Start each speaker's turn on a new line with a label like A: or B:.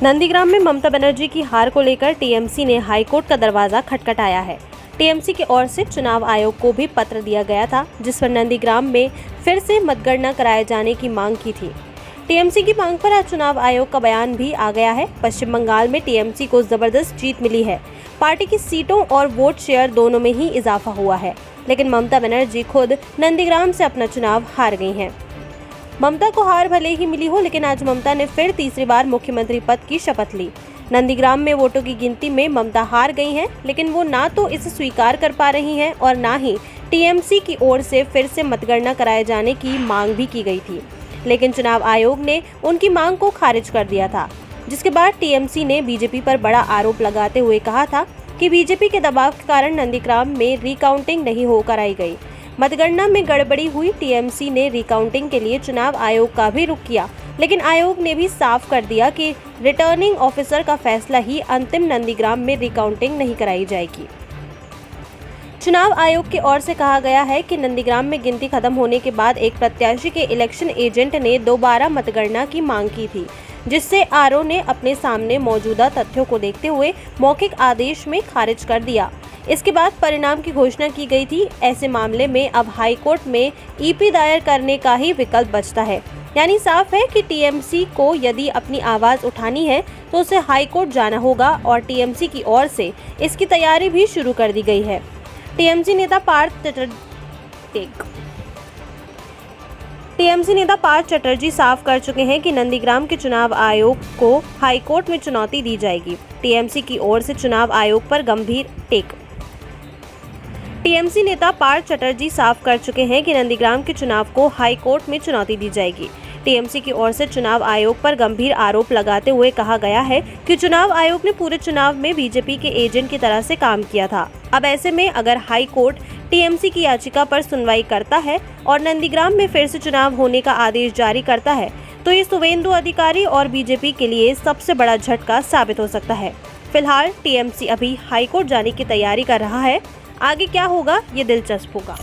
A: नंदीग्राम में ममता बनर्जी की हार को लेकर टीएमसी ने हाईकोर्ट का दरवाजा खटखटाया है। टीएमसी की ओर से चुनाव आयोग को भी पत्र दिया गया था, जिस पर नंदीग्राम में फिर से मतगणना कराए जाने की मांग की थी। टीएमसी की मांग पर आज चुनाव आयोग का बयान भी आ गया है। पश्चिम बंगाल में टीएमसी को जबरदस्त जीत मिली है। पार्टी की सीटों और वोट शेयर दोनों में ही इजाफा हुआ है, लेकिन ममता बनर्जी खुद नंदीग्राम से अपना चुनाव हार गई हैं। ममता को हार भले ही मिली हो, लेकिन आज ममता ने फिर तीसरी बार मुख्यमंत्री पद की शपथ ली। नंदीग्राम में वोटों की गिनती में ममता हार गई हैं, लेकिन वो ना तो इसे स्वीकार कर पा रही हैं और ना ही टीएमसी की ओर से फिर से मतगणना कराए जाने की मांग भी की गई थी, लेकिन चुनाव आयोग ने उनकी मांग को खारिज कर दिया था। जिसके बाद टीएमसी ने बीजेपी पर बड़ा आरोप लगाते हुए कहा था कि बीजेपी के दबाव के कारण नंदीग्राम में रिकाउंटिंग नहीं हो कराई गई। मतगणना में गड़बड़ी हुई। टीएमसी ने रिकाउंटिंग के लिए चुनाव आयोग का भी रुख किया, लेकिन आयोग ने भी साफ कर दिया कि रिटर्निंग ऑफिसर का फैसला ही अंतिम। नंदीग्राम में रिकाउंटिंग नहीं कराई जाएगी। चुनाव आयोग की ओर से कहा गया है कि नंदीग्राम में गिनती खत्म होने के बाद एक प्रत्याशी के इलेक्शन एजेंट ने दोबारा मतगणना की मांग की थी, जिससे आरओ ने अपने सामने मौजूदा तथ्यों को देखते हुए मौखिक आदेश में खारिज कर दिया। इसके बाद परिणाम की घोषणा की गई थी। ऐसे मामले में अब हाई कोर्ट में ईपी दायर करने का ही विकल्प बचता है। यानी साफ है कि टीएमसी को यदि अपनी आवाज उठानी है तो उसे हाई कोर्ट जाना होगा और टीएमसी की ओर से इसकी तैयारी भी शुरू कर दी गई है। टीएमसी नेता पार्थ चटर्जी साफ कर चुके हैं कि नंदीग्राम के चुनाव आयोग को हाई कोर्ट में चुनौती दी जाएगी। टीएमसी की ओर से चुनाव आयोग पर गंभीर टेक। टीएमसी नेता पार्थ चटर्जी साफ कर चुके हैं कि नंदीग्राम के चुनाव को हाई कोर्ट में चुनौती दी जाएगी। टीएमसी की ओर से चुनाव आयोग पर गंभीर आरोप लगाते हुए कहा गया है कि चुनाव आयोग ने पूरे चुनाव में बीजेपी के एजेंट की तरह से काम किया था। अब ऐसे में अगर हाई कोर्ट टीएमसी की याचिका पर सुनवाई करता है और नंदीग्राम में फिर से चुनाव होने का आदेश जारी करता है, तो ये शुवेंदु अधिकारी और बीजेपी के लिए सबसे बड़ा झटका साबित हो सकता है। फिलहाल टीएमसी अभी हाई कोर्ट जाने की तैयारी कर रहा है। आगे क्या होगा, ये दिलचस्प होगा।